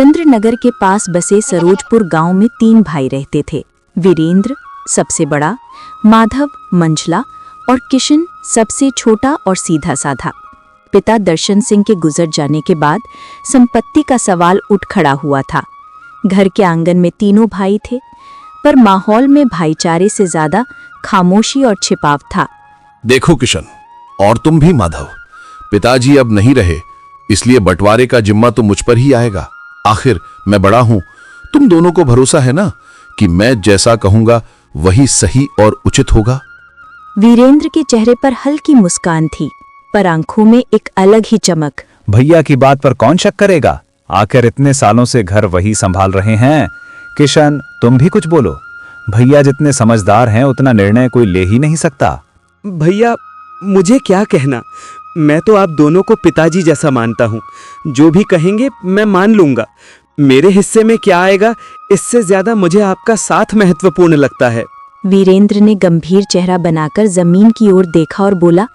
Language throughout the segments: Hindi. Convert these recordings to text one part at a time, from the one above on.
चंद्रनगर के पास बसे सरोजपुर गांव में 3 भाई रहते थे। वीरेंद्र सबसे बड़ा, माधव मंझला और किशन सबसे छोटा और सीधा साधा। पिता दर्शन सिंह के गुजर जाने के बाद संपत्ति का सवाल उठ खड़ा हुआ था। घर के आंगन में तीनों भाई थे, पर माहौल में भाईचारे से ज्यादा खामोशी और छिपाव था। देखो किशन, और तुम भी माधव, पिताजी अब नहीं रहे, इसलिए बंटवारे का जिम्मा तो मुझ पर ही आएगा। आखिर मैं बड़ा हूं, तुम दोनों को भरोसा है ना कि मैं जैसा कहूंगा वही सही और उचित होगा। वीरेंद्र के चेहरे पर हल्की मुस्कान थी, पर आंखों में एक अलग ही चमक। भैया की बात पर कौन शक करेगा, आखिर इतने सालों से घर वही संभाल रहे हैं। किशन, तुम भी कुछ बोलो। भैया जितने समझदार हैं उतना निर्णय कोई ले ही नहीं सकता। भैया, मुझे क्या कहना, मैं तो आप दोनों को पिताजी जैसा मानता हूँ। जो भी कहेंगे मैं मान लूंगा। मेरे हिस्से में क्या आएगा, इससे ज्यादा मुझे आपका साथ महत्वपूर्ण लगता है। वीरेंद्र ने गंभीर चेहरा बनाकर जमीन की ओर देखा और बोला,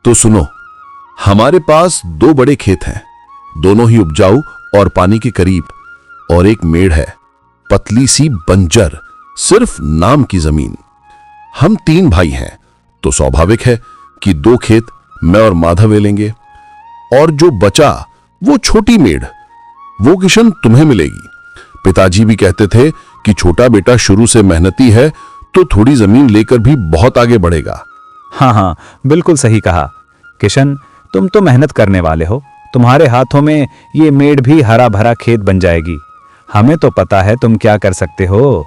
तो सुनो, हमारे पास 2 बड़े खेत हैं, दोनों ही उपजाऊ और पानी के करीब, और एक मेड़ है, पतली सी बंजर, सिर्फ नाम की जमीन। हम 3 भाई हैं, तो स्वाभाविक है कि 2 खेत मैं और माधव ले लेंगे, और जो बचा वो छोटी मेड़, वो किशन तुम्हें मिलेगी। पिताजी भी कहते थे कि छोटा बेटा शुरू से मेहनती है तो थोड़ी जमीन लेकर भी बहुत आगे बढ़ेगा। हाँ, बिल्कुल सही कहा। किशन, तुम तो मेहनत करने वाले हो, तुम्हारे हाथों में ये मेड़ भी हरा भरा खेत बन जाएगी। हमें तो पता है तुम क्या कर सकते हो।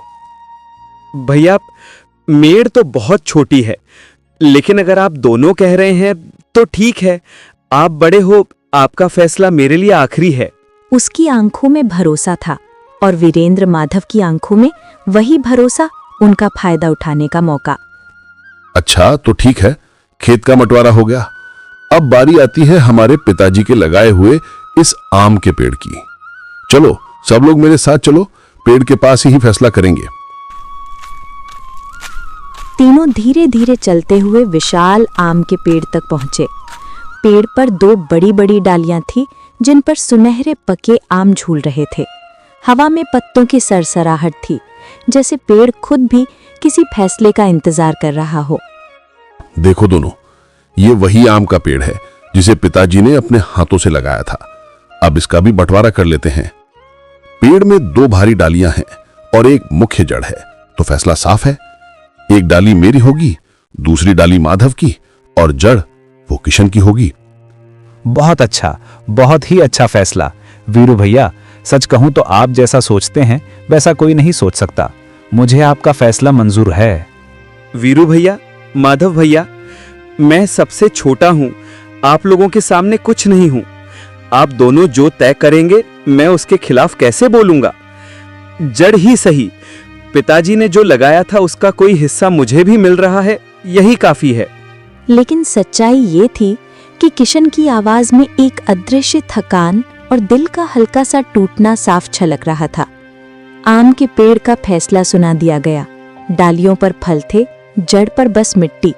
भैया, मेड़ तो बहुत छोटी है, लेकिन अगर आप दोनों कह रहे हैं तो ठीक है। आप बड़े हो, आपका फैसला मेरे लिए आखिरी है। उसकी आंखों में भरोसा था, और वीरेंद्र माधव की आंखों में वही भरोसा, उनका फायदा उठाने का मौका। अच्छा, तो ठीक है, खेत का बंटवारा हो गया। अब बारी आती है हमारे पिताजी के लगाए हुए इस आम के पेड़ की। चलो सब लोग मेरे साथ चलो, पेड़ के पास ही फैसला करेंगे। तीनों धीरे धीरे चलते हुए विशाल आम के पेड़ तक पहुंचे। पेड़ पर 2 बड़ी बड़ी डालियां थी, जिन पर सुनहरे पके आम झूल रहे थे। हवा में पत्तों की सरसराहट थी, जैसे पेड़ खुद भी किसी फैसले का इंतजार कर रहा हो। देखो दोनों, ये वही आम का पेड़ है जिसे पिताजी ने अपने हाथों से लगाया था। अब इसका भी बंटवारा कर लेते हैं। पेड़ में 2 भारी डालियां हैं और एक मुख्य जड़ है, तो फैसला साफ है। एक डाली मेरी होगी, दूसरी डाली माधव की, और जड़ वो किशन की होगी। बहुत अच्छा, बहुत ही अच्छा फैसला। वीरू भैया, सच कहूं तो आप जैसा सोचते हैं वैसा कोई नहीं सोच सकता। मुझे आपका फैसला मंजूर है। वीरू भैया, माधव भैया, मैं सबसे छोटा हूं, आप लोगों के सामने कुछ नहीं हूं। आप दोनों जो तय करेंगे मैं उसके खिलाफ कैसे बोलूंगा। जड़ ही सही, पिताजी ने जो लगाया था उसका कोई हिस्सा मुझे भी मिल रहा है, यही काफी है। लेकिन सच्चाई ये थी कि किशन की आवाज में एक अदृश्य थकान और दिल का हल्का सा टूटना साफ छलक रहा था। आम के पेड़ का फैसला सुना दिया गया। डालियों पर फल थे, जड़ पर बस मिट्टी।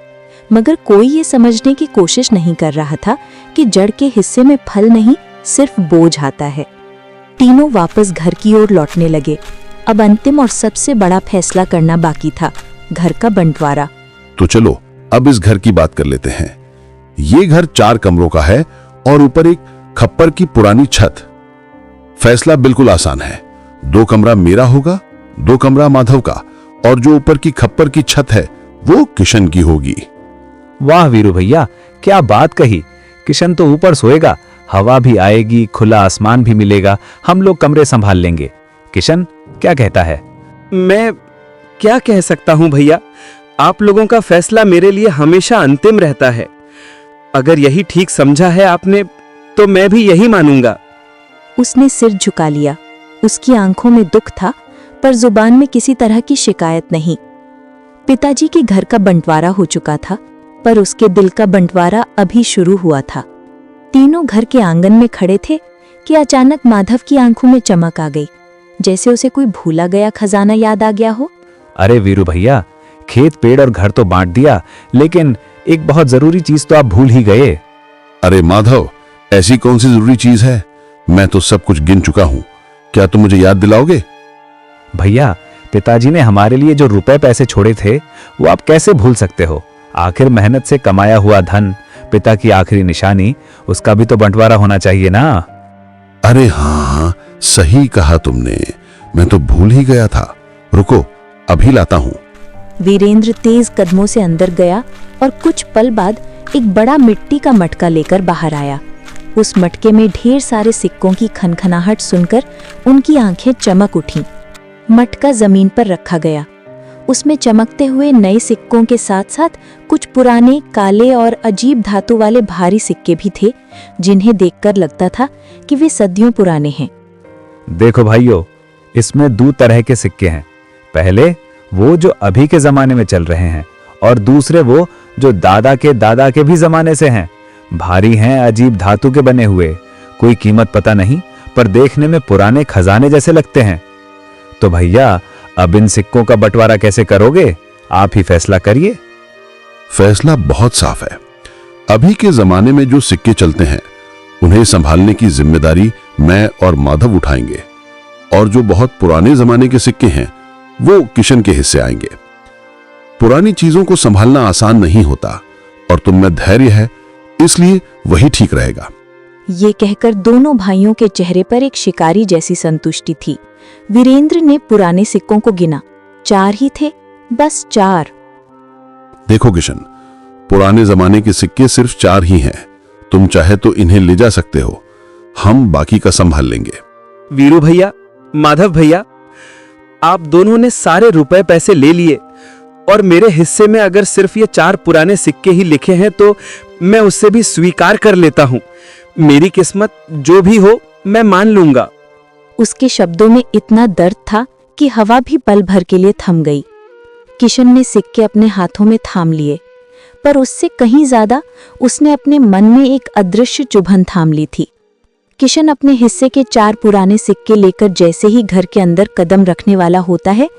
मगर कोई ये समझने की कोशिश नहीं कर रहा था कि जड़ के हिस्से में फल नहीं, सिर्फ बोझ आता है। तीनों वापस घर की ओर लौटने लगे। अब अंतिम और सबसे बड़ा फैसला करना बाकी था, घर का बंटवारा। तो चलो अब इस घर की बात कर लेते हैं। ये घर 4 कमरों का है और ऊपर एक खप्पर की पुरानी छत। फैसला बिल्कुल आसान है, 2 कमरा मेरा होगा, 2 कमरा माधव का, और जो ऊपर की खप्पर की छत है वो किशन की होगी। वाह वीरू भैया, क्या बात कही। किशन तो ऊपर सोएगा, हवा भी आएगी, खुला आसमान भी मिलेगा, हम लोग कमरे संभाल लेंगे। किशन क्या कहता है? मैं क्या कह सकता हूं भैया, आप लोगों का फैसला मेरे लिए हमेशा अंतिम रहता है। अगर यही ठीक समझा है आपने तो मैं भी यही मानूंगा। उसने सिर झुका लिया। उसकी आंखों में दुख था, पर जुबान में किसी तरह की शिकायत नहीं। पिताजी के घर का बंटवारा हो चुका था, पर उसके दिल का बंटवारा अभी शुरू हुआ था। तीनों घर के आंगन में खड़े थे कि अचानक माधव की आंखों में चमक आ गई, जैसे उसे कोई भूला गया खजाना याद आ गया हो। अरे वीरू भैया, खेत पेड़ और घर तो बांट दिया, लेकिन एक बहुत जरूरी चीज तो आप भूल ही गए। अरे माधव, ऐसी कौन सी जरूरी चीज है? मैं तो सब कुछ गिन चुका हूं। क्या तुम मुझे याद दिलाओगे? भैया, पिताजी ने हमारे लिए जो रुपए पैसे छोड़े थे वो आप कैसे भूल सकते हो? आखिर मेहनत से कमाया हुआ धन, पिता की आखिरी निशानी, उसका भी तो बंटवारा होना चाहिए ना। अरे हाँ, सही कहा तुमने, मैं तो भूल ही गया था। रुको, अभी लाता हूं। वीरेंद्र तेज कदमों से अंदर गया और कुछ पल बाद एक बड़ा मिट्टी का मटका लेकर बाहर आया। उस मटके में ढेर सारे सिक्कों की खनखनाहट सुनकर उनकी आंखें चमक उठीं। मटका जमीन पर रखा गया। उसमें चमकते हुए नए सिक्कों के साथ साथ कुछ पुराने काले और अजीब धातु वाले भारी सिक्के भी थे, जिन्हें देखकर लगता था कि वे सदियों पुराने हैं। देखो भाइयों, इसमें दो तरह के सिक्के हैं। पहले वो जो अभी के जमाने में चल रहे हैं, और दूसरे वो जो दादा के भी जमाने से हैं। भारी हैं, अजीब धातु के बने हुए, कोई कीमत पता नहीं, पर देखने में पुराने खजाने जैसे लगते हैं। तो भैया, अब इन सिक्कों का बंटवारा कैसे करोगे? आप ही फैसला करिए। फैसला बहुत साफ है। अभी के जमाने में जो सिक्के चलते हैं उन्हें संभालने की जिम्मेदारी मैं और माधव उठाएंगे, और जो बहुत पुराने जमाने के सिक्के हैं वो किशन के हिस्से आएंगे। पुरानी चीजों को संभालना आसान नहीं होता, और तुम में धैर्य है, इसलिए वही ठीक रहेगा। ये कहकर दोनों भाइयों के चेहरे पर एक शिकारी जैसी संतुष्टि थी। वीरेंद्र ने पुराने सिक्कों को गिना। 4 ही थे, बस 4। देखो किशन, पुराने जमाने के सिक्के सिर्फ 4 ही हैं। तुम चाहे तो इन्हें ले जा सकते हो, हम बाकी का संभाल लेंगे। वीरू भैया, माधव भैया, आप दोनों ने सारे रुपए पैसे ले लिए, और मेरे हिस्से में अगर सिर्फ ये 4 पुराने सिक्के ही लिखे हैं तो मैं उससे भी स्वीकार कर लेता हूं। मेरी किस्मत जो भी हो, मैं मान लूंगा। उसके शब्दों में इतना दर्द था कि हवा भी पल भर के लिए थम गई। किशन ने सिक्के अपने हाथों में थाम लिए, पर उससे कहीं ज्यादा उसने अपने मन में एक अदृश्य चुभन थाम ली थी। किशन अपने हिस्से के 4 पुराने सिक्के लेकर जैसे ही घर के अंदर कदम रखने वाला होता है,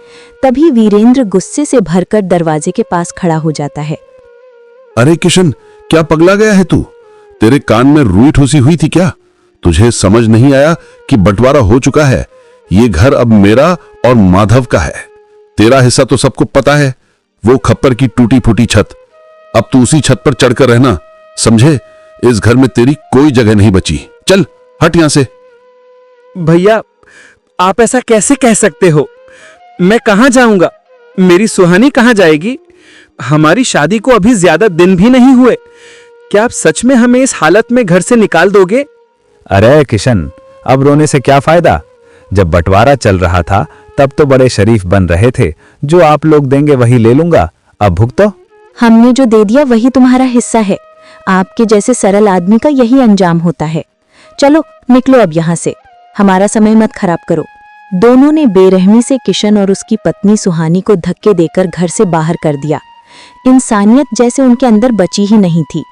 तभी वीरेंद्र गुस्से से भरकर दरवाजे के पास खड़ा हो जाता है। अरे किशन, क्या पगला गया है तू? तेरे कान में रुई ठूसी हुई थी क्या? तुझे समझ नहीं आया कि बंटवारा हो चुका है? ये घर अब मेरा और माधव का है। तेरा हिस्सा तो सबको पता है, वो खप्पर की टूटी फूटी छत। अब तू उसी छत पर चढ़कर रहना, समझे? इस घर में तेरी कोई जगह नहीं बची। चल हट यहां से। भैया, आप ऐसा कैसे कह सकते हो? मैं कहां जाऊंगा? मेरी सुहानी कहां जाएगी? हमारी शादी को अभी ज्यादा दिन भी नहीं हुए। क्या आप सच में हमें इस हालत में घर से निकाल दोगे? अरे किशन, अब रोने से क्या फायदा? जब बंटवारा चल रहा था तब तो बड़े शरीफ बन रहे थे। जो आप लोग देंगे वही ले लूंगा, अब भुगतो। हमने जो दे दिया वही तुम्हारा हिस्सा है। आपके जैसे सरल आदमी का यही अंजाम होता है। चलो निकलो अब यहाँ से, हमारा समय मत खराब करो। दोनों ने बेरहमी से किशन और उसकी पत्नी सुहानी को धक्के देकर घर से बाहर कर दिया। इंसानियत जैसे उनके अंदर बची ही नहीं थी।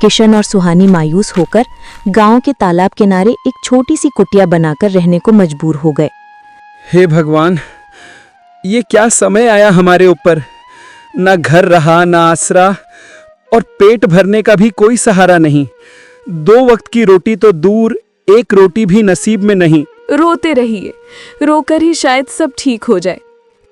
किशन और सुहानी मायूस होकर गांव के तालाब किनारे एक छोटी सी कुटिया बनाकर रहने को मजबूर हो गए। हे भगवान, ये क्या समय आया हमारे ऊपर। ना घर रहा, ना आसरा, और पेट भरने का भी कोई सहारा नहीं। 2 वक्त की रोटी तो दूर, एक रोटी भी नसीब में नहीं। रोते रहिए, रोकर ही शायद सब ठीक हो जाए।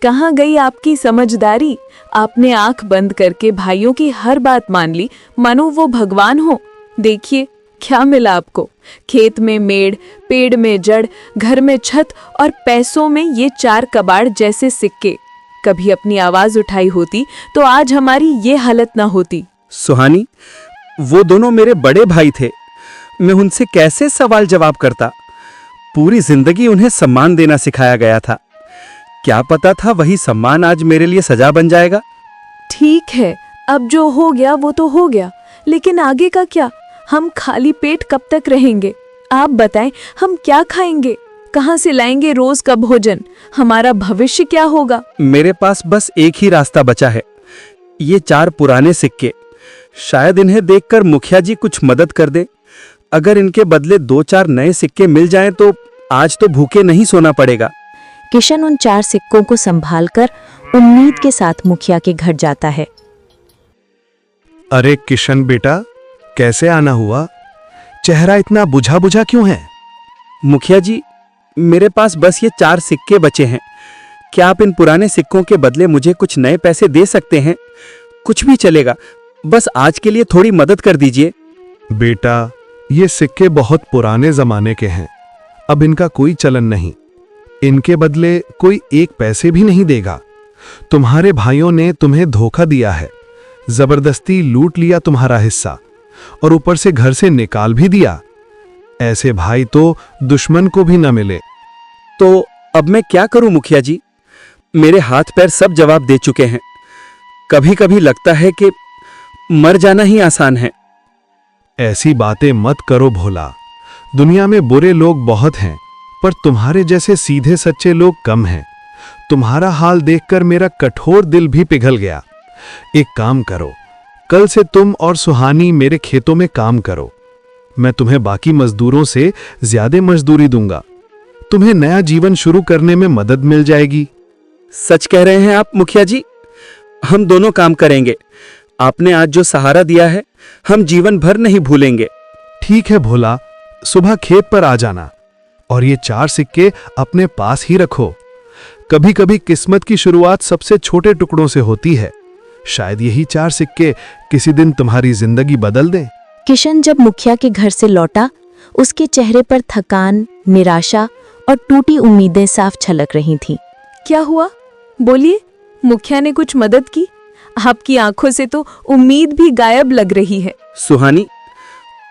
कहाँ गई आपकी समझदारी? आपने आंख बंद करके भाइयों की हर बात मान ली, मानो वो भगवान हो। देखिए क्या मिला आपको। खेत में मेड़, पेड़ में जड़, घर में छत, और पैसों में ये 4 कबाड़ जैसे सिक्के। कभी अपनी आवाज उठाई होती तो आज हमारी ये हालत ना होती। सुहानी, वो दोनों मेरे बड़े भाई थे। मैं उनसे कैसे सवाल जवाब करता? पूरी जिंदगी उन्हें सम्मान देना सिखाया गया था। क्या पता था वही सम्मान आज मेरे लिए सजा बन जाएगा। ठीक है, अब जो हो गया वो तो हो गया, लेकिन आगे का क्या? हम खाली पेट कब तक रहेंगे? आप बताएं, हम क्या खाएंगे? कहाँ से लाएंगे रोज का भोजन? हमारा भविष्य क्या होगा? मेरे पास बस एक ही रास्ता बचा है, ये 4 पुराने सिक्के। शायद इन्हें देखकर मुखिया जी कुछ मदद कर दे। अगर इनके बदले 2-4 नए सिक्के मिल जाएं तो आज तो भूखे नहीं सोना पड़ेगा। किशन उन 4 सिक्कों को संभालकर उम्मीद के साथ मुखिया के घर जाता है। अरे किशन बेटा, कैसे आना हुआ? चेहरा इतना बुझा बुझा क्यों है? मुखिया जी, मेरे पास बस ये 4 सिक्के बचे हैं। क्या आप इन पुराने सिक्कों के बदले मुझे कुछ नए पैसे दे सकते हैं? कुछ भी चलेगा, बस आज के लिए थोड़ी मदद कर दीजिए। बेटा, ये सिक्के बहुत पुराने जमाने के हैं, अब इनका कोई चलन नहीं। इनके बदले कोई 1 पैसे भी नहीं देगा। तुम्हारे भाइयों ने तुम्हें धोखा दिया है, जबरदस्ती लूट लिया तुम्हारा हिस्सा और ऊपर से घर से निकाल भी दिया। ऐसे भाई तो दुश्मन को भी न मिले। तो अब मैं क्या करूं मुखिया जी? मेरे हाथ पैर सब जवाब दे चुके हैं। कभी कभी लगता है कि मर जाना ही आसान है। ऐसी बातें मत करो भोला। दुनिया में बुरे लोग बहुत हैं, पर तुम्हारे जैसे सीधे सच्चे लोग कम हैं। तुम्हारा हाल देखकर मेरा कठोर दिल भी पिघल गया। एक काम करो, कल से तुम और सुहानी मेरे खेतों में काम करो। मैं तुम्हें बाकी मजदूरों से ज्यादा मजदूरी दूंगा। तुम्हें नया जीवन शुरू करने में मदद मिल जाएगी। सच कह रहे हैं आप मुखिया जी, हम दोनों काम करेंगे। आपने आज जो सहारा दिया है, हम जीवन भर नहीं भूलेंगे। ठीक है भोला, सुबह खेत पर आ जाना और ये 4 सिक्के अपने पास ही रखो। कभी कभी किस्मत की शुरुआत सबसे छोटे टुकड़ों से होती है। शायद यही 4 सिक्के किसी दिन तुम्हारी जिंदगी बदल दें। किशन जब मुखिया के घर से लौटा, उसके चेहरे पर थकान, निराशा और टूटी उम्मीदें साफ छलक रही थीं। क्या हुआ? बोलिए, मुखिया ने कुछ मदद की? आपकी आंखों से तो उम्मीद भी गायब लग रही है। सुहानी,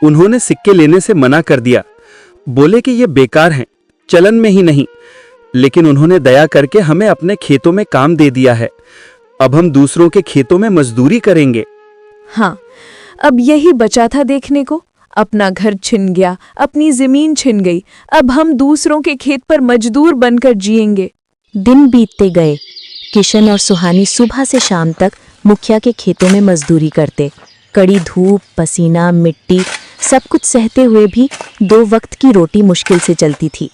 उन्होंने सिक्के लेने से मना कर दिया। बोले कि ये बेकार हैं, चलन में ही नहीं। लेकिन उन्होंने दया करके हमें अपने खेतों में काम दे दिया है। अब हम दूसरों के खेतों में मजदूरी करेंगे। हाँ, अब यही बचा था देखने को। अपना घर छिन गया, अपनी जमीन छिन गई। अब हम दूसरों के खेत पर मजदूर बनकर जिएंगे। दिन बीतते गए। किशन और सुहानी सुबह से शाम तक मुखिया के खेतों में मजदूरी करते। कड़ी धूप, पसीना, मिट्टी, सब कुछ सहते हुए भी 2 वक्त की रोटी मुश्किल से चलती थी।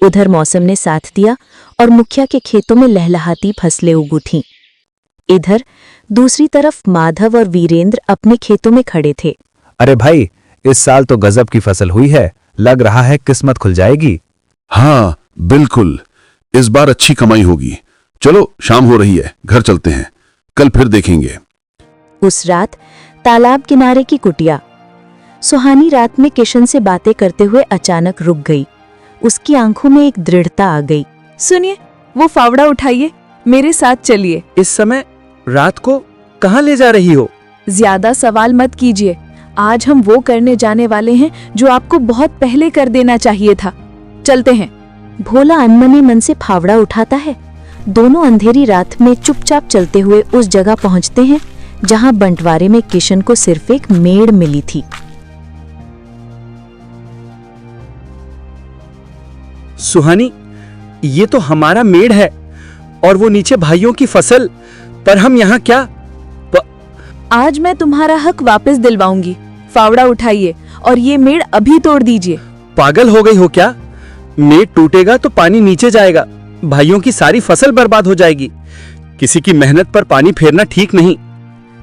उधर मौसम ने साथ दिया और मुखिया के खेतों में लहलहाती फसलें उगू थीं। इधर दूसरी तरफ माधव और वीरेंद्र अपने खेतों में खड़े थे। अरे भाई, इस साल तो गजब की फसल हुई है। लग रहा है किस्मत खुल जाएगी। हाँ बिल्कुल, इस बार अच्छी कमाई होगी। चलो, शाम हो रही है, घर चलते हैं, कल फिर देखेंगे। उस रात तालाब किनारे की कुटिया। सुहानी रात में किशन से बातें करते हुए अचानक रुक गई। उसकी आंखों में एक दृढ़ता आ गई। सुनिए, वो फावड़ा उठाइए, मेरे साथ चलिए। इस समय रात को कहाँ ले जा रही हो? ज्यादा सवाल मत कीजिए। आज हम वो करने जाने वाले हैं जो आपको बहुत पहले कर देना चाहिए था। चलते हैं। भोला अनमने मन से फावड़ा उठाता है। दोनों अंधेरी रात में चुपचाप चलते हुए उस जगह पहुंचते हैं जहां बंटवारे में किशन को सिर्फ एक मेड़ मिली थी। सुहानी, ये तो हमारा मेड़ है और वो नीचे भाइयों की फसल। पर हम यहाँ क्या? आज मैं तुम्हारा हक वापस दिलवाऊंगी। फावड़ा उठाइए और ये मेड़ अभी तोड़ दीजिए। पागल हो गई हो क्या? मेड़ टूटेगा तो पानी नीचे जाएगा, भाइयों की सारी फसल बर्बाद हो जाएगी। किसी की मेहनत पर पानी फेरना ठीक नहीं।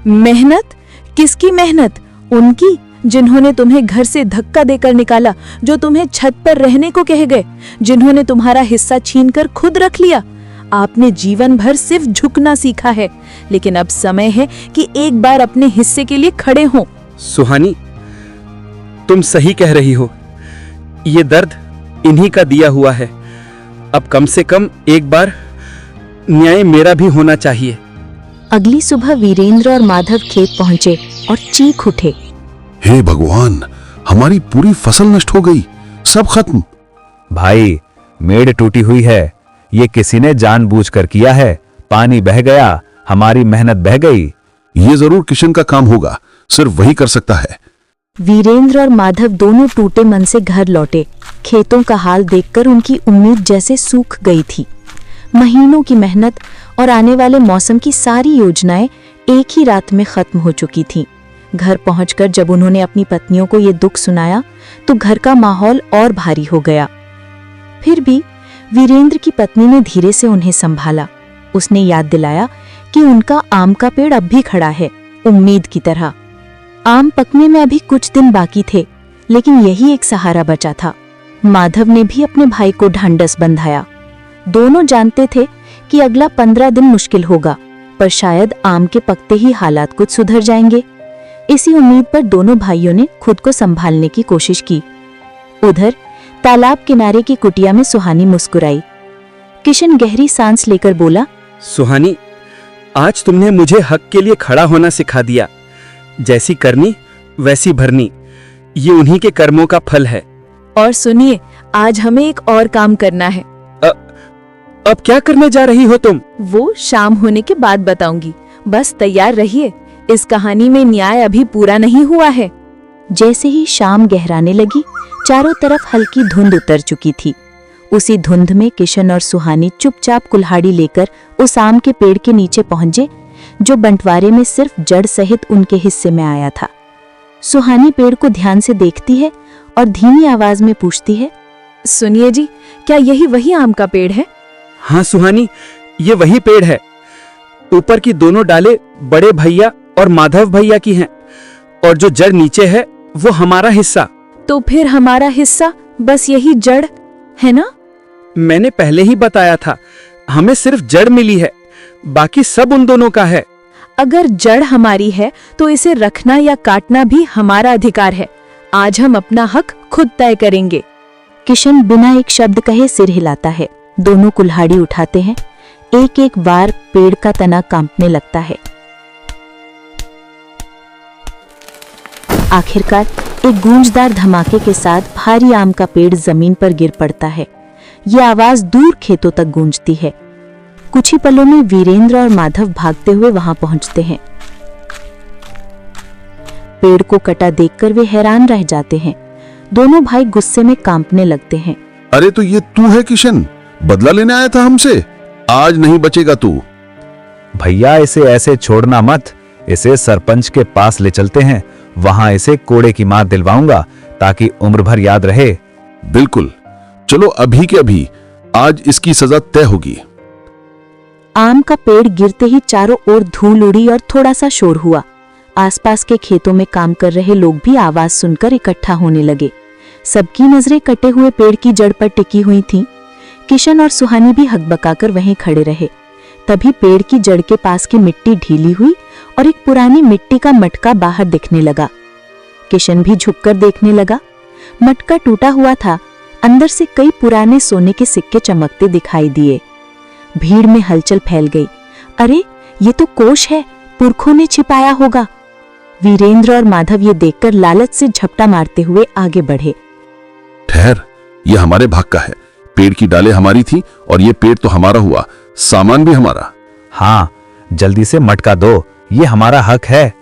मेहनत? किसकी मेहनत? उनकी, जिन्होंने तुम्हें घर से धक्का देकर निकाला, जो तुम्हें छत पर रहने को कह गए, जिन्होंने तुम्हारा हिस्सा छीनकर खुद रख लिया। आपने जीवन भर सिर्फ झुकना सीखा है, लेकिन अब समय है कि एक बार अपने हिस्से के लिए खड़े हों। सुहानी, तुम सही कह रही हो। ये दर्द इन्हीं का दिया हुआ है। अब कम से कम एक बार न्याय मेरा भी होना चाहिए। अगली सुबह वीरेंद्र और माधव खेत पहुंचे और चीख उठे। हे भगवान, हमारी पूरी फसल नष्ट हो गई, सब खत्म। भाई, मेड़ टूटी हुई है। ये किसी ने जानबूझकर किया है। पानी बह गया, हमारी मेहनत बह गई। ये जरूर किशन का काम होगा, सिर्फ वही कर सकता है। वीरेंद्र और माधव दोनों टूटे मन से घर लौटे। खेतों का हाल देखकर उनकी उम्मीद जैसे सूख गई थी। महीनों की मेहनत और आने वाले मौसम की सारी योजनाएं एक ही रात में खत्म हो चुकी थीं। घर पहुंचकर जब उन्होंने अपनी पत्नियों को ये दुख सुनाया तो घर का माहौल और भारी हो गया। फिर भी वीरेंद्र की पत्नी ने धीरे से उन्हें संभाला। उसने याद दिलाया कि उनका आम का पेड़ अब भी खड़ा है, उम्मीद की तरह। आम पकने में अभी कुछ दिन बाकी थे, लेकिन यही एक सहारा बचा था। माधव ने भी अपने भाई को ढांढस बंधाया। दोनों जानते थे कि अगला 15 दिन मुश्किल होगा, पर शायद आम के पकते ही हालात कुछ सुधर जाएंगे। इसी उम्मीद पर दोनों भाइयों ने खुद को संभालने की कोशिश की। उधर तालाब किनारे की कुटिया में सुहानी मुस्कुराई। किशन गहरी सांस लेकर बोला, सुहानी, आज तुमने मुझे हक के लिए खड़ा होना सिखा दिया। जैसी करनी वैसी भरनी, ये उन्हीं के कर्मों का फल है। और सुनिए, आज हमें एक और काम करना है। अब क्या करने जा रही हो तुम? वो शाम होने के बाद बताऊंगी, बस तैयार रहिए। इस कहानी में न्याय अभी पूरा नहीं हुआ है। जैसे ही शाम गहराने लगी, चारों तरफ हल्की धुंध उतर चुकी थी। उसी धुंध में किशन और सुहानी चुपचाप कुल्हाड़ी लेकर उस आम के पेड़ के नीचे पहुंचे, जो बंटवारे में सिर्फ जड़ सहित उनके हिस्से में आया था। सुहानी पेड़ को ध्यान से देखती है और धीमी आवाज में पूछती है, सुनिए जी, क्या यही वही आम का पेड़ है? हाँ सुहानी, ये वही पेड़ है। ऊपर की दोनों डालें बड़े भैया और माधव भैया की हैं, और जो जड़ नीचे है वो हमारा हिस्सा। तो फिर हमारा हिस्सा बस यही जड़ है ना? मैंने पहले ही बताया था, हमें सिर्फ जड़ मिली है, बाकी सब उन दोनों का है। अगर जड़ हमारी है तो इसे रखना या काटना भी हमारा अधिकार है। आज हम अपना हक खुद तय करेंगे। किशन बिना एक शब्द कहे सिर हिलाता है। दोनों कुल्हाड़ी उठाते हैं। एक एक बार पेड़ का तना कांपने लगता है। आखिरकार एक गूंजदार धमाके के साथ भारी आम का पेड़ जमीन पर गिर पड़ता है। यह आवाज दूर खेतों तक गूंजती है। कुछ ही पलों में वीरेंद्र और माधव भागते हुए वहां पहुंचते हैं। पेड़ को कटा देखकर वे हैरान रह जाते हैं। दोनों भाई गुस्से में कांपने लगते हैं। अरे तो ये तू है किशन, बदला लेने आया था हमसे? आज नहीं बचेगा तू। भैया इसे ऐसे छोड़ना मत, इसे सरपंच के पास ले चलते हैं, वहां इसे कोड़े की मार दिलवाऊंगा ताकि उम्र भर याद रहे। बिल्कुल, चलो अभी के अभी, आज इसकी सजा तय होगी। आम का पेड़ गिरते ही चारों ओर धूल उड़ी और थोड़ा सा शोर हुआ। आसपास के खेतों में काम कर रहे लोग भी आवाज सुनकर इकट्ठा होने लगे। सबकी नजरें कटे हुए पेड़ की जड़ पर टिकी हुई थीं। किशन और सुहानी भी हकबकाकर वहीं खड़े रहे। तभी पेड़ की जड़ के पास की मिट्टी ढीली हुई और एक पुरानी मिट्टी का मटका बाहर दिखने लगा। किशन भी झुककर देखने लगा। मटका टूटा हुआ था, अंदर से कई पुराने सोने के सिक्के चमकते दिखाई दिए। भीड़ में हलचल फैल गई। अरे ये तो कोष है, पुरखों ने छिपाया होगा। वीरेंद्र और माधव ये देखकर लालच से झपटा मारते हुए आगे बढ़े। ठहर, ये हमारे भाग का है। पेड़ की डालें हमारी थी और ये पेड़ तो हमारा हुआ, सामान भी हमारा। हाँ, जल्दी से मटका दो, ये हमारा हक है।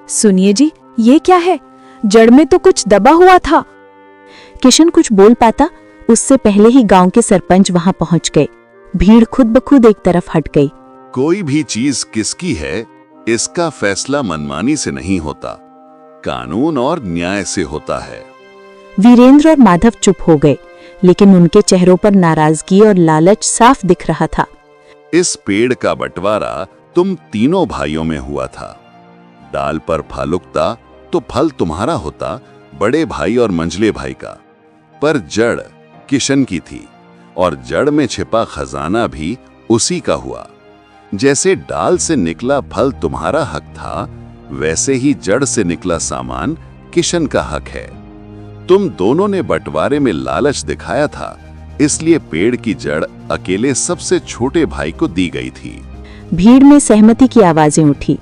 सुनिए जी, ये क्या है? जड़ में तो कुछ दबा हुआ था। किशन कुछ बोल पाता उससे पहले ही गांव के सरपंच वहां पहुंच गए। भीड़ खुद ब खुद एक तरफ हट गई। कोई भी चीज किसकी है, इसका फैसला मनमानी से नहीं होता, कानून और न्याय से होता है। वीरेंद्र और माधव चुप हो गए, लेकिन उनके चेहरों पर नाराजगी और लालच साफ दिख रहा था। इस पेड़ का बंटवारा तुम तीनों भाइयों में हुआ था। डाल पर फल उगता तो फल तुम्हारा होता, बड़े भाई और मंझले भाई का। पर जड़ किशन की थी और जड़ में छिपा खजाना भी उसी का हुआ। जैसे डाल से निकला फल तुम्हारा हक था, वैसे ही जड़ से निकला सामान किशन का हक है। तुम दोनों ने बंटवारे में लालच दिखाया था, इसलिए पेड़ की जड़ अकेले सबसे छोटे भाई को दी गई थी। भीड़ में सहमति की आवाजें उठी।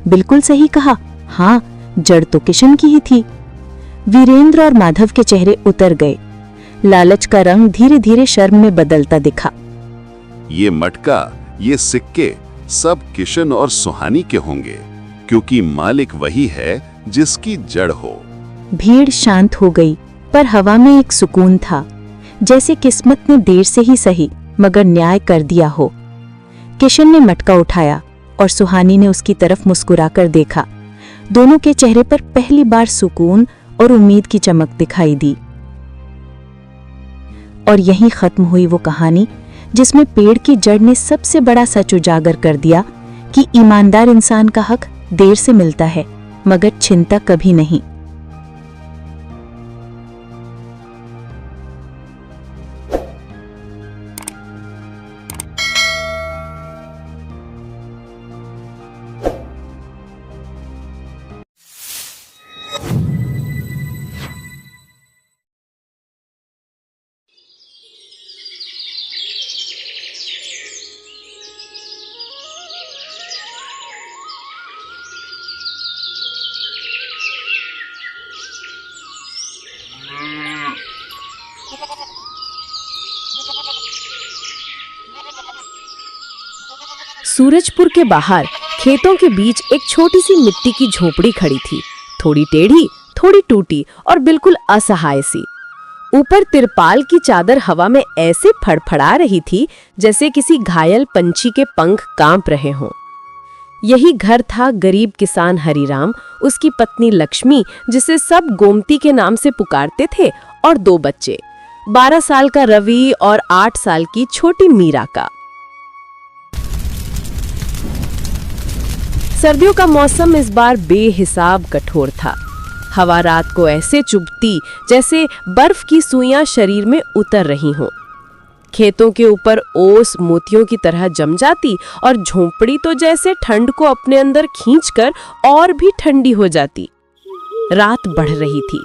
बिल्कुल सही कहा, हाँ, जड़ तो किशन की ही थी। वीरेंद्र और माधव के चेहरे उतर गए। लालच का रंग धीरे धीरे शर्म में बदलता दिखा। ये मटका, ये सिक्के सब किशन और सुहानी के होंगे, क्योंकि मालिक वही है जिसकी जड़ हो। भीड़ शांत हो गई, पर हवा में एक सुकून था, जैसे किस्मत ने देर से ही सही मगर न्याय कर दिया हो। किशन ने मटका उठाया और सुहानी ने उसकी तरफ मुस्कुराकर देखा। दोनों के चेहरे पर पहली बार सुकून और उम्मीद की चमक दिखाई दी। और यहीं खत्म हुई वो कहानी जिसमें पेड़ की जड़ ने सबसे बड़ा सच उजागर कर दिया कि ईमानदार इंसान का हक देर से मिलता है, मगर चिंता कभी नहीं। सूरजपुर के बाहर खेतों के बीच एक छोटी सी मिट्टी की झोपड़ी खड़ी थी, थोड़ी टेढ़ी, थोड़ी टूटी और बिल्कुल असहाय सी। ऊपर तिरपाल की चादर हवा में ऐसे फड़फड़ा रही थी जैसे किसी घायल पंछी के पंख कांप रहे हों। यही घर था गरीब किसान हरिराम, उसकी पत्नी लक्ष्मी जिसे सब गोमती के नाम से पुकारते थे, और 2 बच्चे, 12 साल का रवि और 8 साल की छोटी मीरा का। सर्दियों का मौसम इस बार बेहिसाब कठोर था। हवा रात को ऐसे चुभती जैसे बर्फ की सुइयां शरीर में उतर रही हों। खेतों के ऊपर ओस मोतियों की तरह जम जाती और झोंपड़ी तो जैसे ठंड को अपने अंदर खींचकर और भी ठंडी हो जाती। रात बढ़ रही थी।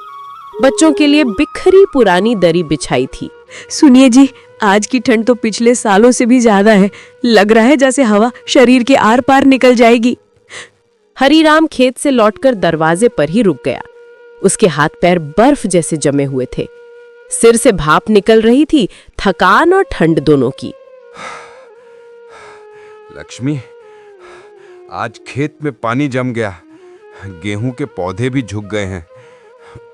बच्चों के लिए बिखरी पुरानी दरी बिछाई थी। सुनिए जी, आज की ठंड तो पिछले सालों से भी ज्यादा है। लग रहा है जैसे हवा शरीर के आर पार निकल जाएगी। हरिराम खेत से लौटकर दरवाजे पर ही रुक गया। उसके हाथ पैर बर्फ जैसे जमे हुए थे। सिर से भाप निकल रही थी, थकान और ठंड दोनों की। लक्ष्मी, आज खेत में पानी जम गया, गेहूं के पौधे भी झुक गए हैं।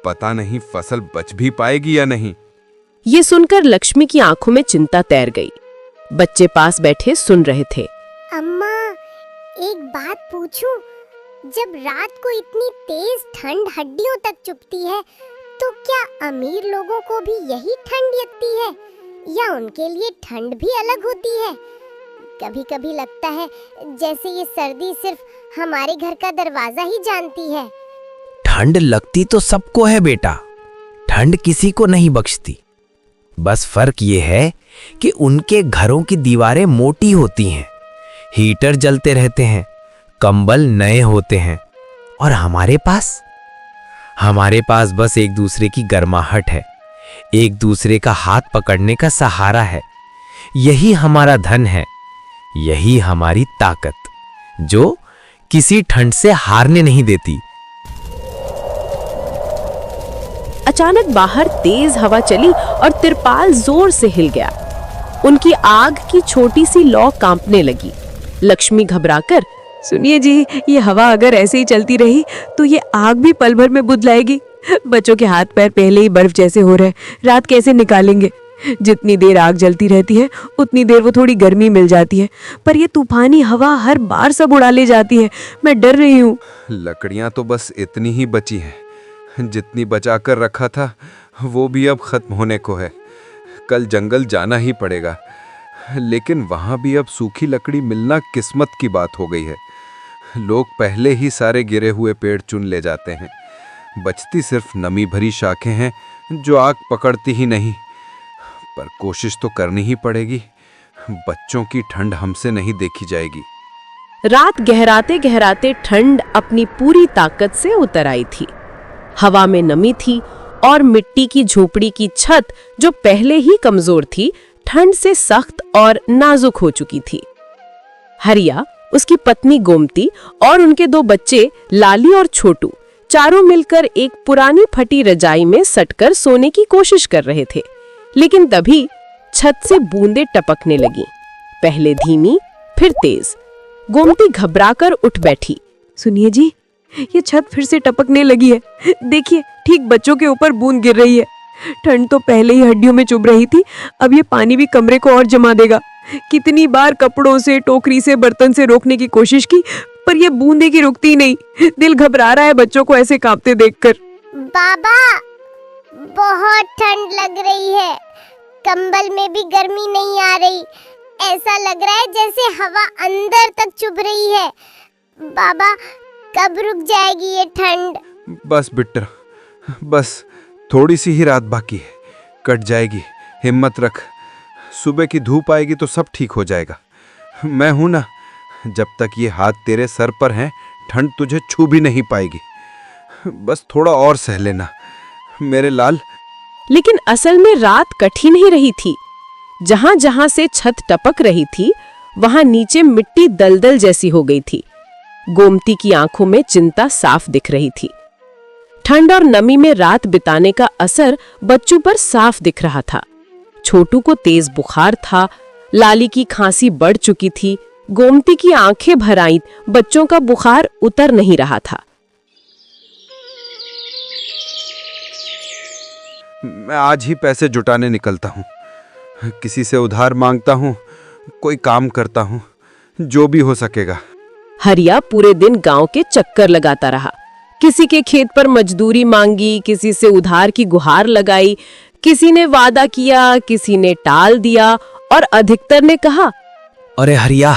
पता नहीं फसल बच भी पाएगी या नहीं। ये सुनकर लक्ष्मी की आंखों में चिंता तैर गई। बच्चे पास बैठे सुन रहे थे। अम्मा, एक बात पूछूं? जब रात को इतनी तेज ठंड हड्डियों तक चुभती है, तो क्या अमीर लोगों को भी यही ठंड लगती है या उनके लिए ठंड भी अलग होती है? कभी-कभी लगता है जैसे ये सर्दी सिर्फ हमारे घर का दरवाजा ही जानती है। ठंड लगती तो सबको है बेटा, ठंड किसी को नहीं बख्शती। बस फर्क ये है कि उनके घरों की दीवारें मोटी होती हैं, हीटर जलते रहते हैं, कंबल नए होते हैं, और हमारे पास बस एक दूसरे की गर्माहट है, एक दूसरे का हाथ पकड़ने का सहारा है। यही हमारा धन है, यही हमारी ताकत, जो किसी ठंड से हारने नहीं देती। अचानक बाहर तेज हवा चली और तिरपाल जोर से हिल गया। उनकी आग की छोटी सी लौ कांपने लगी। लक्ष्मी घबराकर, सुनिए जी, ये हवा अगर ऐसे ही चलती रही तो ये आग भी पल भर में बुझ जाएगी। बच्चों के हाथ पैर पहले ही बर्फ जैसे हो रहे, रात कैसे निकालेंगे? जितनी देर आग जलती रहती है उतनी देर वो थोड़ी गर्मी मिल जाती है, पर ये तूफानी हवा हर बार सब उड़ा ले जाती है। मैं डर रही हूँ। लकड़ियां तो बस इतनी ही बची हैं, जितनी बचा कर रखा था वो भी अब खत्म होने को है। कल जंगल जाना ही पड़ेगा, लेकिन वहां भी अब सूखी लकड़ी मिलना किस्मत की बात हो गई है। लोग पहले ही सारे गिरे हुए पेड़ चुन ले जाते हैं। बचती सिर्फ नमी भरी शाखें हैं जो आग पकड़ती ही नहीं। पर कोशिश तो करनी ही पड़ेगी। बच्चों की ठंड हमसे नहीं देखी जाएगी। रात गहराते गहराते ठंड अपनी पूरी ताकत से उतर आई थी। हवा में नमी थी और मिट्टी की झोपड़ी की छत, जो पहले ही कमजोर थी, ठंड से सख्त और नाजुक हो चुकी थी। हरिया, उसकी पत्नी गोमती और उनके 2 बच्चे लाली और छोटू चारों मिलकर एक पुरानी फटी रजाई में सटकर सोने की कोशिश कर रहे थे। लेकिन तभी छत से बूंदें टपकने लगीं, पहले धीमी फिर तेज। गोमती घबराकर उठ बैठी। सुनिए जी, ये छत फिर से टपकने लगी है। देखिए, ठीक बच्चों के ऊपर बूंद गिर रही है। ठंड तो पहले ही हड्डियों में चुभ रही थी, अब ये पानी भी कमरे को और जमा देगा। कितनी बार कपड़ों से, टोकरी से, बर्तन से रोकने की कोशिश की, पर ये बूंदे की रुकती नहीं। दिल घबरा रहा है बच्चों को ऐसे कांपते देखकर। बाबा, बहुत ठंड लग रही है, कंबल में भी गर्मी नहीं आ रही। ऐसा लग रहा है जैसे हवा अंदर तक चुभ रही है। बाबा, कब रुक जाएगी ये ठंड? बस बिट्टर, बस थोड़ी सी ही रात बाकी है, कट जाएगी। हिम्मत रख, सुबह की धूप आएगी तो सब ठीक हो जाएगा। मैं हूं ना, जब तक ये हाथ तेरे सर पर हैं ठंड तुझे छू भी नहीं पाएगी। बस थोड़ा और सह लेना मेरे लाल। लेकिन असल में रात कट ही नहीं रही थी। जहां जहां से छत टपक रही थी वहां नीचे मिट्टी दलदल जैसी हो गई थी। गोमती की आंखों में चिंता साफ दिख रही थी। ठंड और नमी में रात बिताने का असर बच्चों पर साफ दिख रहा था। छोटू को तेज बुखार था, लाली की खांसी बढ़ चुकी थी, गोमती की आंखें भर आईं, बच्चों का बुखार उतर नहीं रहा था। मैं आज ही पैसे जुटाने निकलता हूँ, किसी से उधार मांगता हूँ, कोई काम करता हूँ, जो भी हो सकेगा। हरिया पूरे दिन गांव के चक्कर लगाता रहा। किसी के खेत पर मजदूरी मांगी, किसी से उधार की गुहार लगाई, किसी ने वादा किया, किसी ने टाल दिया और अधिकतर ने कहा, अरे हरिया,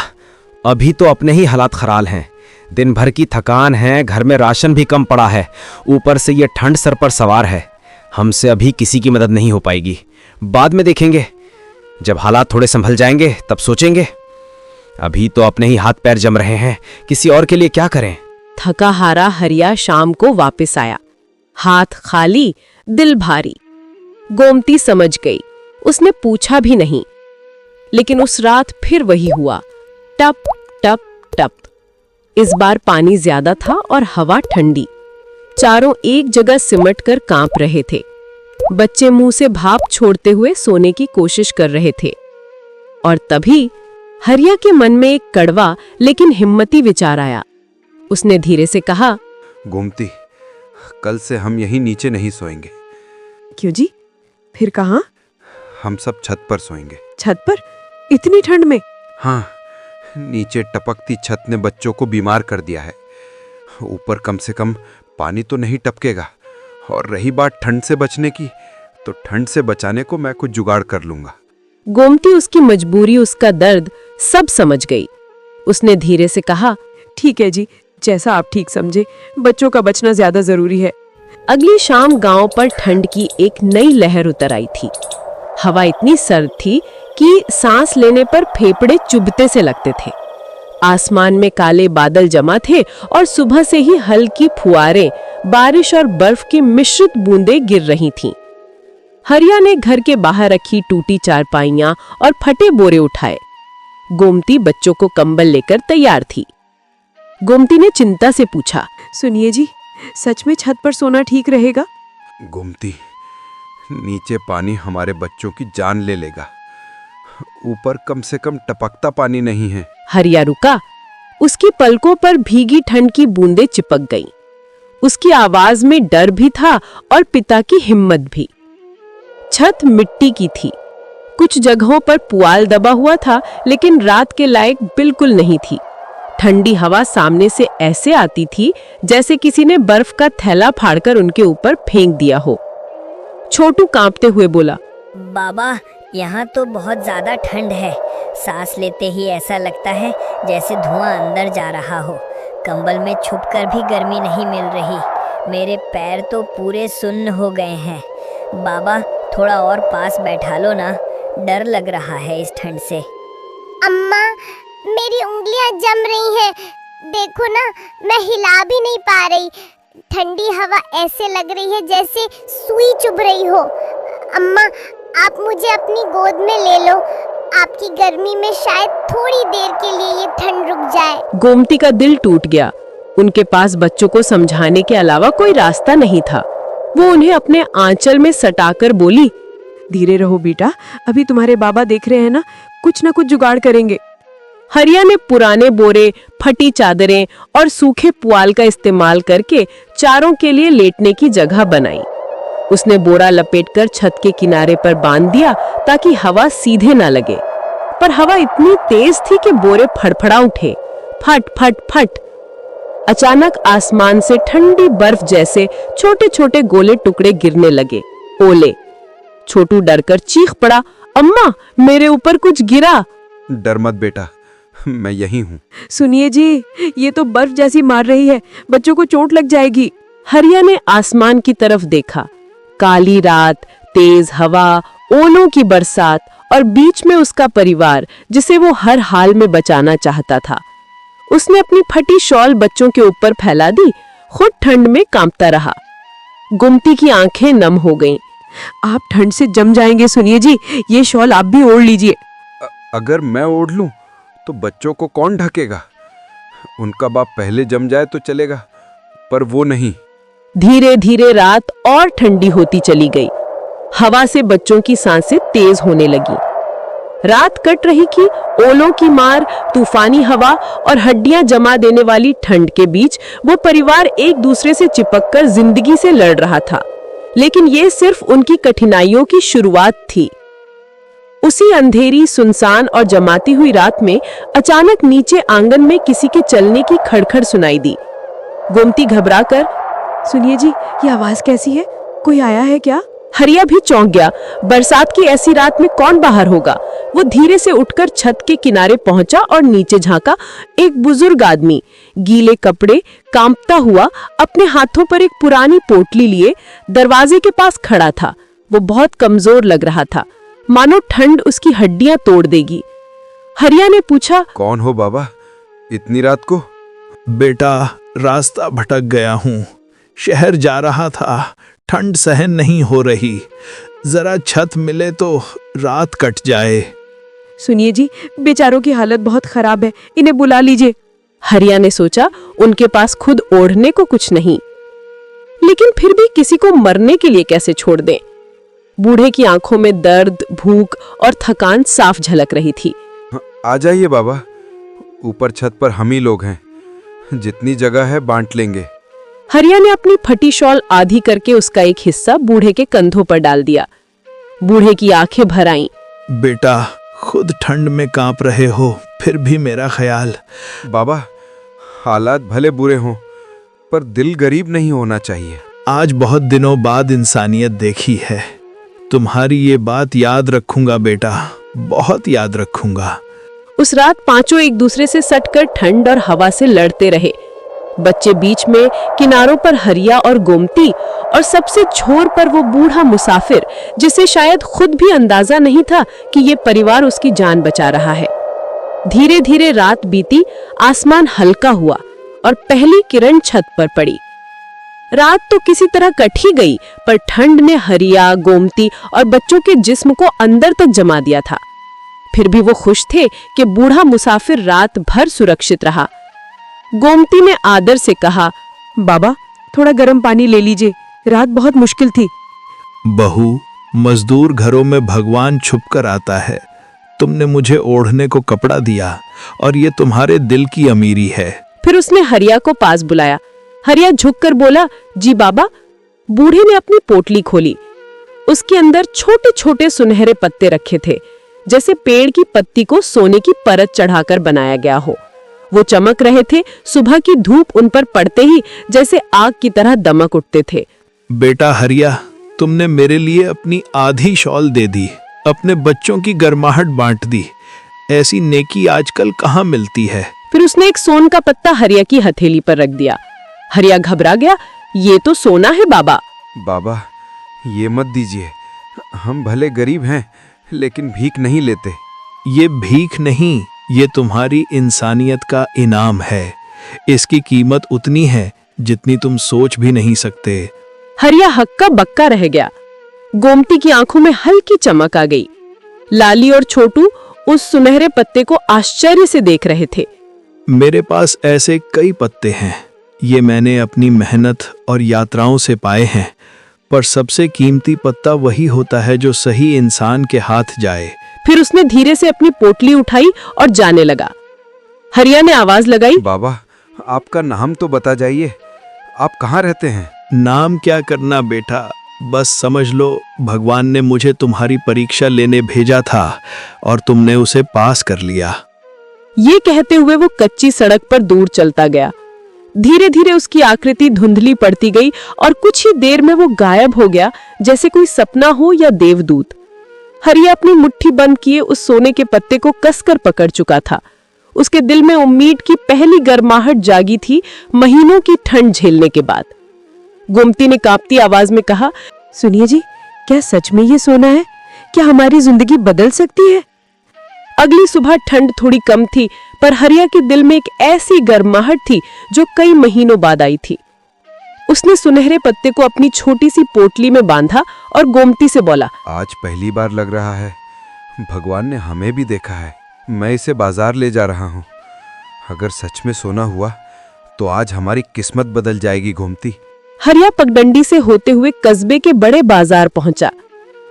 अभी तो अपने ही हालात खराब हैं। दिन भर की थकान है, घर में राशन भी कम पड़ा है, ऊपर से ये ठंड सर पर सवार है। हमसे अभी किसी की मदद नहीं हो पाएगी, बाद में देखेंगे। जब हालात थोड़े संभल जाएंगे तब सोचेंगे। अभी तो अपने ही हाथ पैर जम रहे हैं, किसी और के लिए क्या करें। थका हारा हरिया शाम को वापस आया, हाथ खाली, दिल भारी। गोमती समझ गई, उसने पूछा भी नहीं। लेकिन उस रात फिर वही हुआ, टप टप टप। इस बार पानी ज्यादा था और हवा ठंडी। चारों एक जगह सिमट कर कांप रहे थे। बच्चे मुंह से भाप छोड़ते हुए सोने की कोशिश कर रहे थे। और तभी हरिया के मन में एक कड़वा लेकिन हिम्मती विचार आया। उसने धीरे से कहा, गोमती, कल से हम यहीं नीचे नहीं सोएंगे। क्यों जी, फिर कहाँ? हम सब छत पर सोएंगे। छत पर? इतनी ठंड में? हाँ, नीचे टपकती छत ने बच्चों को बीमार कर दिया है। ऊपर कम से कम पानी तो नहीं टपकेगा। और रही बात ठंड से बचने की, तो ठंड से बचाने को मैं कुछ जुगाड़ कर लूंगा। गोमती उसकी मजबूरी, उसका दर्द सब समझ गई। उसने धीरे से कहा, ठीक है जी, जैसा आप ठीक समझे, बच्चों का बचना ज्यादा जरूरी है। अगली शाम गांव पर ठंड की एक नई लहर उतर आई थी। हवा इतनी सर्द थी कि सांस लेने पर फेफड़े चुभते से लगते थे। आसमान में काले बादल जमा थे और सुबह से ही हल्की फुआरें, बारिश और बर्फ की मिश्रित बूंदें गिर रही थीं। हरिया ने घर के बाहर रखी टूटी चारपाइयां और फटे बोरे उठाए। गोमती बच्चों को कंबल लेकर तैयार थी। गोमती ने चिंता से पूछा, सुनिए जी, सच में छत पर सोना ठीक रहेगा? गोमती, नीचे पानी हमारे बच्चों की जान ले लेगा, ऊपर कम से कम टपकता पानी नहीं है। हरिया रुका। उसकी पलकों पर भीगी ठंड की बूंदें चिपक गईं। उसकी आवाज में डर भी था और पिता की हिम्मत भी। छत मिट्टी की थी, कुछ जगहों पर पुआल दबा हुआ था, लेकिन रात के लायक बिल्कुल नहीं थी। ठंडी हवा सामने से ऐसे आती थी जैसे किसी ने बर्फ का थैला फाड़कर उनके ऊपर फेंक दिया हो। छोटू कांपते हुए बोला, बाबा, यहाँ तो बहुत ज्यादा ठंड है। सांस लेते ही ऐसा लगता है जैसे धुआं अंदर जा रहा हो। कंबल में छुपकर भी गर्मी नहीं मिल रही। मेरे पैर तो पूरे सुन्न हो गए हैं। बाबा, थोड़ा और पास बैठा लो ना, डर लग रहा है इस ठंड से। अम्मा, मेरी उंगलियां जम रही हैं। देखो ना, मैं हिला भी नहीं पा रही। ठंडी हवा ऐसे लग रही है जैसे सुई चुभ रही हो। अम्मा, आप मुझे अपनी गोद में ले लो। आपकी गर्मी में शायद थोड़ी देर के लिए ये ठंड रुक जाए। गोमती का दिल टूट गया। उनके पास बच्चों को समझाने के अलावा कोई रास्ता नहीं था। वो उन्हें अपने आंचल में सटाकर बोली, धीरे रहो बेटा, अभी तुम्हारे बाबा देख रहे हैं ना, कुछ ना कुछ जुगाड़ करेंगे। हरिया ने पुराने बोरे, फटी चादरें और सूखे पुआल का इस्तेमाल करके चारों के लिए लेटने की जगह बनाई। उसने बोरा लपेटकर छत के किनारे पर बांध दिया ताकि हवा सीधे न लगे। पर हवा इतनी तेज थी कि बोरे फड़फड़ा उठे, फट फट फट। अचानक आसमान से ठंडी बर्फ जैसे छोटे छोटे गोले टुकड़े गिरने लगे। ओले। छोटू डरकर चीख पड़ा, अम्मा, मेरे ऊपर कुछ गिरा। डर मत बेटा, मैं यहीं हूँ। सुनिए जी, ये तो बर्फ जैसी मार रही है, बच्चों को चोट लग जाएगी। हरिया ने आसमान की तरफ देखा। काली रात, तेज हवा, ओलों की बरसात और बीच में उसका परिवार जिसे वो हर हाल में बचाना चाहता था। उसने अपनी फटी शॉल बच्चों के ऊपर फैला दी, खुद ठंड में कांपता रहा। गुमती की आंखें नम हो गईं। आप ठंड से जम जाएंगे। सुनिए जी, ये शॉल आप भी ओढ़ लीजिए। अगर मैं ओढ़ लूं तो बच्चों को कौन ढकेगा? उनका बाप पहले जम जाए तो चलेगा, पर वो नहीं। धीरे धीरे रात और ठंडी होती चली गई। हवा से बच्चों की सांसें तेज होने लगी। रात कट रही कि ओलों की मार, तूफानी हवा और हड्डियां जमा देने वाली ठंड के बीच वो परिवार एक दूसरे से चिपककर जिंदगी से लड़ रहा था। लेकिन ये सिर्फ उनकी कठिनाइयों की शुरुआत थी। उसी अंधेरी, सुनसान और जमाती हुई रात में अचानक नीचे आंगन में किसी के चलने की खड़खड़ सुनाई दी। गोमती घबराकर, सुनिए जी, ये आवाज कैसी है? कोई आया है क्या? हरिया भी चौंक गया। बरसात की ऐसी रात में कौन बाहर होगा? वो धीरे से उठकर छत के किनारे पहुंचा और नीचे झांका। एक बुजुर्ग आदमी, गीले कपड़े, कांपता हुआ, अपने हाथों पर एक पुरानी पोटली लिए दरवाजे के पास खड़ा था। वो बहुत कमजोर लग रहा था, मानो ठंड उसकी हड्डियां तोड़ देगी। हरिया ने पूछा, कौन हो बाबा, इतनी रात को? बेटा, रास्ता भटक गया हूँ। शहर जा रहा था, ठंड सहन नहीं हो रही। जरा छत मिले तो रात कट जाए। सुनिए जी, बेचारों की हालत बहुत खराब है, इन्हें बुला लीजिए। हरिया ने सोचा, उनके पास खुद ओढ़ने को कुछ नहीं, लेकिन फिर भी किसी को मरने के लिए कैसे छोड़ दें। बूढ़े की आंखों में दर्द, भूख और थकान साफ झलक रही थी। आ जाइए बाबा, ऊपर छत पर हम ही लोग हैं, जितनी जगह है बांट लेंगे। हरिया ने अपनी फटी शॉल आधी करके उसका एक हिस्सा बूढ़े के कंधों पर डाल दिया। बूढ़े की आंखें भर आईं। बेटा, खुद ठंड में कांप रहे हो, फिर भी मेरा ख्याल। बाबा, हालात भले बुरे हों, पर दिल गरीब नहीं होना चाहिए। आज बहुत दिनों बाद इंसानियत देखी है। तुम्हारी ये बात याद रखूंगा बेटा, बहुत याद रखूंगा। उस रात पांचों एक दूसरे से सटकर ठंड और हवा से लड़ते रहे। बच्चे बीच में, किनारों पर हरिया और गोमती, और सबसे छोर पर वो बूढ़ा मुसाफिर जिसे शायद खुद भी अंदाजा नहीं था कि ये परिवार उसकी जान बचा रहा है। धीरे धीरे रात बीती, आसमान हल्का हुआ और पहली किरण छत पर पड़ी। रात तो किसी तरह कट ही गई, पर ठंड ने हरिया, गोमती और बच्चों के जिस्म को अंदर तक जमा दिया था। फिर भी वो खुश थे कि बूढ़ा मुसाफिर रात भर सुरक्षित रहा। गोमती ने आदर से कहा, बाबा, थोड़ा गर्म पानी ले लीजिए, रात बहुत मुश्किल थी। बहू, मजदूर घरों में भगवान छुपकर आता है। तुमने मुझे ओढ़ने को कपड़ा दिया और ये तुम्हारे दिल की अमीरी है। फिर उसने हरिया को पास बुलाया। हरिया झुककर बोला, जी बाबा। बूढ़े ने अपनी पोटली खोली। उसके अंदर छोटे छोटे सुनहरे पत्ते रखे थे, जैसे पेड़ की पत्ती को सोने की परत चढ़ाकर बनाया गया हो। वो चमक रहे थे, सुबह की धूप उन पर पड़ते ही जैसे आग की तरह दमक उठते थे। बेटा हरिया, तुमने मेरे लिए अपनी आधी शॉल दे दी, अपने बच्चों की गर्माहट बांट दी। ऐसी नेकी आजकल कहाँ मिलती है। फिर उसने एक सोन का पत्ता हरिया की हथेली पर रख दिया। हरिया घबरा गया, ये तो सोना है बाबा। बाबा, ये मत दीजिए, हम भले गरीब हैं, लेकिन भीख नहीं लेते। ये भीख नहीं, ये तुम्हारी इंसानियत का इनाम है। इसकी कीमत उतनी है जितनी तुम सोच भी नहीं सकते। हरिया हक्का बक्का रह गया। गोमती की आंखों में हल्की चमक आ गई। लाली और छोटू उस सुनहरे पत्ते को आश्चर्य से देख रहे थे। मेरे पास ऐसे कई पत्ते हैं, ये मैंने अपनी मेहनत और यात्राओं से पाए हैं, पर सबसे कीमती पत्ता वही होता है जो सही इंसान के हाथ जाए। फिर उसने धीरे से अपनी पोटली उठाई और जाने लगा। हरिया ने आवाज लगाई, बाबा, आपका नाम तो बता जाइए, आप कहाँ रहते हैं? नाम क्या करना बेटा, बस समझ लो भगवान ने मुझे तुम्हारी परीक्षा लेने भेजा था और तुमने उसे पास कर लिया। ये कहते हुए वो कच्ची सड़क पर दूर चलता गया। धीरे धीरे उसकी आकृति धुंधली पड़ती गई और कुछ ही देर में वो गायब हो गया, जैसे कोई सपना हो या देवदूत। हरिया अपनी मुट्ठी बंद किए उस सोने के पत्ते को कसकर पकड़ चुका था। उसके दिल में उम्मीद की पहली गर्माहट जागी थी महीनों की ठंड झेलने के बाद। गोमती ने कांपती आवाज में कहा, सुनिए जी, क्या सच में ये सोना है? क्या हमारी जिंदगी बदल सकती है? अगली सुबह ठंड थोड़ी कम थी, पर हरिया के दिल में एक ऐसी गर्माहट थी जो कई महीनों बाद आई थी। उसने सुनहरे पत्ते को अपनी छोटी सी पोटली में बांधा और गोमती से बोला, आज पहली बार लग रहा है भगवान ने हमें भी देखा है। मैं इसे बाजार ले जा रहा हूँ। अगर सच में सोना हुआ तो आज हमारी किस्मत बदल जाएगी गोमती। हरिया पगडंडी से होते हुए कस्बे के बड़े बाजार पहुंचा।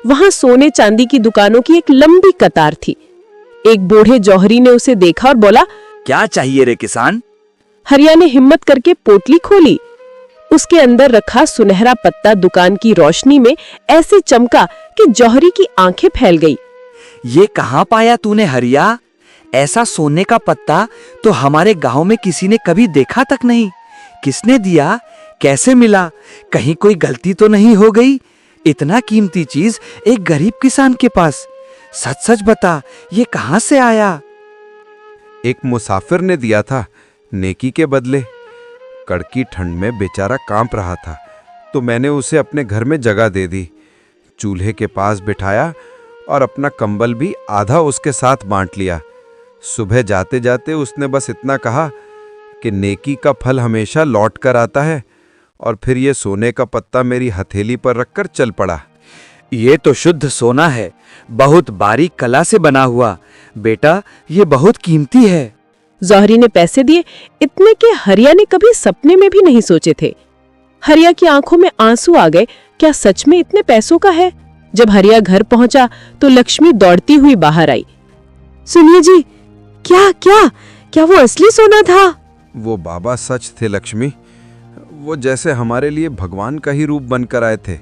वहां सोने चांदी की दुकानों की एक लंबी कतार थी। एक बूढ़े जौहरी ने उसे देखा और बोला, क्या चाहिए रे किसान? हरिया ने हिम्मत करके पोटली खोली। उसके अंदर रखा सुनहरा पत्ता दुकान की रोशनी में ऐसे चमका कि जौहरी की आंखें फैल गई। ये कहाँ पाया तूने हरिया? ऐसा सोने का पत्ता तो हमारे गांव में किसी ने कभी देखा तक नहीं। किसने दिया? कैसे मिला? कहीं कोई गलती तो नहीं हो गई? इतना कीमती चीज एक गरीब किसान के पास। सच सच बता, ये कहाँ से आया? एक मुसाफिर ने दिया था, नेकी के बदले। कड़की ठंड में बेचारा कांप रहा था, तो मैंने उसे अपने घर में जगह दे दी। चूल्हे के पास बिठाया और अपना कंबल भी आधा उसके साथ बांट लिया। सुबह जाते जाते उसने बस इतना कहा कि नेकी का फल हमेशा लौट कर आता है, और फिर ये सोने का पत्ता मेरी हथेली पर रखकर चल पड़ा। ये तो शुद्ध सोना है, बहुत बारीक कला से बना हुआ। बेटा, ये बहुत कीमती है। जौहरी ने पैसे दिए, इतने के हरिया ने कभी सपने में भी नहीं सोचे थे। हरिया की आंखों में आंसू आ गए। क्या सच में इतने पैसों का है? जब हरिया घर पहुंचा तो लक्ष्मी दौड़ती हुई बाहर आई। सुनिए जी, क्या क्या क्या वो असली सोना था? वो बाबा सच थे लक्ष्मी। वो जैसे हमारे लिए भगवान का ही रूप बनकर आए थे।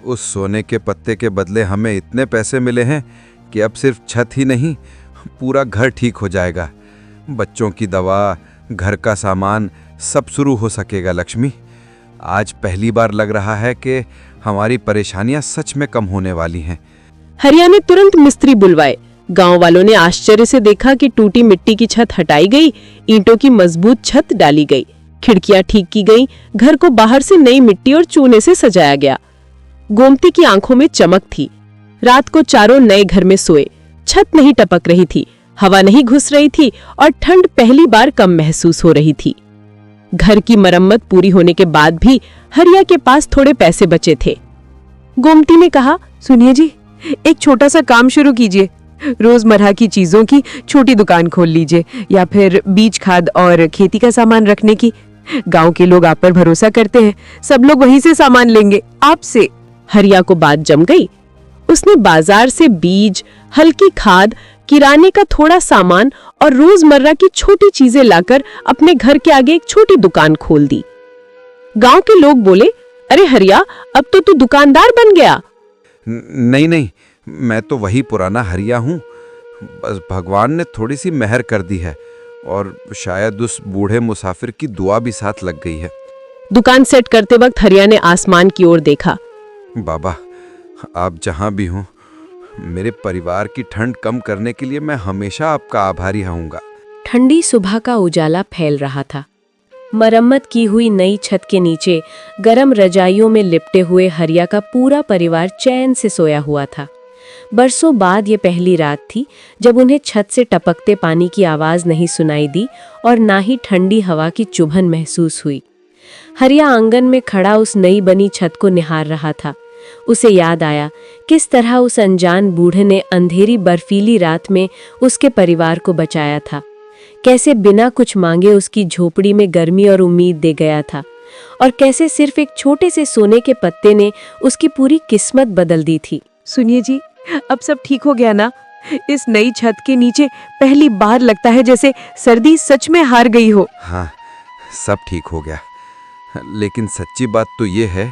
उस सोने के पत्ते के बदले हमें इतने पैसे मिले हैं कि अब सिर्फ छत ही नहीं, पूरा घर ठीक हो जाएगा। बच्चों की दवा, घर का सामान सब शुरू हो सकेगा लक्ष्मी। आज पहली बार लग रहा है कि हमारी परेशानियां सच में कम होने वाली हैं। हरिया ने तुरंत मिस्त्री बुलवाए। गांव वालों ने आश्चर्य से देखा कि टूटी मिट्टी की छत हटाई गई, ईंटों की मजबूत छत डाली गई, खिड़कियां ठीक की गई, घर को बाहर से नई मिट्टी और चूने से सजाया गया। गोमती की आंखों में चमक थी। रात को चारों नए घर में सोए। छत नहीं टपक रही थी, हवा नहीं घुस रही थी और ठंड पहली बार कम महसूस हो रही थी। घर की मरम्मत पूरी होने के बाद भी हरिया के पास थोड़े पैसे बचे थे। गोमती ने कहा, सुनिए जी, एक छोटा सा काम शुरू कीजिए। रोजमर्रा की चीजों की छोटी दुकान खोल लीजिए, या फिर बीज खाद और खेती का सामान रखने की। गांव के लोग आप पर भरोसा करते हैं, सब लोग वहीं से सामान लेंगे आपसे। हरिया को बात जम गई। उसने बाजार से बीज, हल्की खाद, किराने का थोड़ा सामान और रोजमर्रा की छोटी चीजें लाकर अपने घर के आगे एक छोटी दुकान खोल दी। गांव के लोग बोले, अरे हरिया, अब तो तू दुकानदार बन गया। नहीं नहीं, मैं तो वही पुराना हरिया हूँ। बस भगवान ने थोड़ी सी मेहर कर दी है, और शायद उस बूढ़े मुसाफिर की दुआ भी साथ लग गई है। दुकान सेट करते वक्त हरिया ने आसमान की ओर देखा। बाबा, आप जहां भी हों, मेरे परिवार की ठंड कम करने के लिए मैं हमेशा आपका आभारी रहूंगा। ठंडी सुबह का उजाला फैल रहा था। मरम्मत की हुई नई छत के नीचे गरम रजाइयों में लिपटे हुए हरिया का पूरा परिवार चैन से सोया हुआ था। बरसों बाद ये पहली रात थी जब उन्हें छत से टपकते पानी की आवाज नहीं सुनाई दी और ना ही ठंडी हवा की चुभन महसूस हुई। हरिया आंगन में खड़ा उस नई बनी छत को निहार रहा था। उसे याद आया किस तरह उस अनजान बूढ़े ने अंधेरी बर्फीली रात में उसके परिवार को बचाया था, कैसे बिना कुछ मांगे उसकी झोपड़ी में गर्मी और उम्मीद दे गया था, और कैसे सिर्फ एक छोटे से सोने के पत्ते ने उसकी पूरी किस्मत बदल दी थी। सुनिए जी, अब सब ठीक हो गया ना? इस नई छत के नीचे पहली बार लगता है जैसे सर्दी सच में हार गई हो। हाँ, सब ठीक हो गया। लेकिन सच्ची बात तो ये है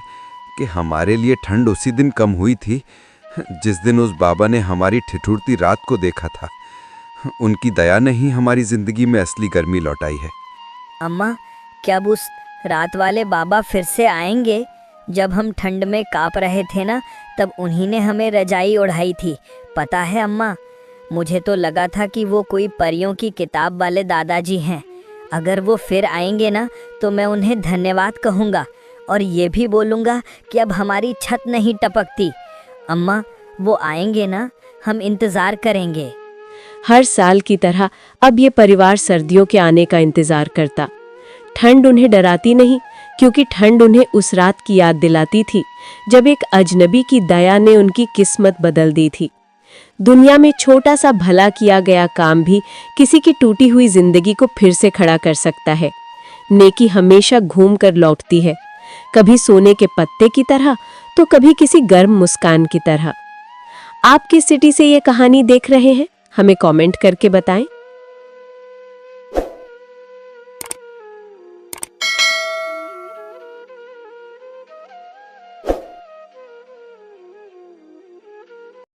कि हमारे लिए ठंड उसी दिन कम हुई थी जिस दिन उस बाबा ने हमारी ठिठुरती रात को देखा था। उनकी दया ने ही हमारी जिंदगी में असली गर्मी लौटाई है। अम्मा, क्या अब उस रात वाले बाबा फिर से आएंगे? जब हम ठंड में कांप रहे थे ना, तब उन्हीं ने हमें रजाई ओढ़ाई थी, पता है अम्मा? मुझे तो लगा था कि वो कोई परियों की किताब वाले दादाजी हैं। अगर वो फिर आएंगे ना तो मैं उन्हें धन्यवाद कहूँगा और ये भी बोलूँगा कि अब हमारी छत नहीं टपकती। अम्मा, वो आएंगे ना, हम इंतज़ार करेंगे। हर साल की तरह अब ये परिवार सर्दियों के आने का इंतजार करता। ठंड उन्हें डराती नहीं, क्योंकि ठंड उन्हें उस रात की याद दिलाती थी जब एक अजनबी की दया ने उनकी किस्मत बदल दी थी। दुनिया में छोटा सा भला किया गया काम भी किसी की टूटी हुई जिंदगी को फिर से खड़ा कर सकता है। नेकी हमेशा घूम कर लौटती है, कभी सोने के पत्ते की तरह तो कभी किसी गर्म मुस्कान की तरह। आप किस सिटी से ये कहानी देख रहे हैं, हमें कमेंट करके बताएं।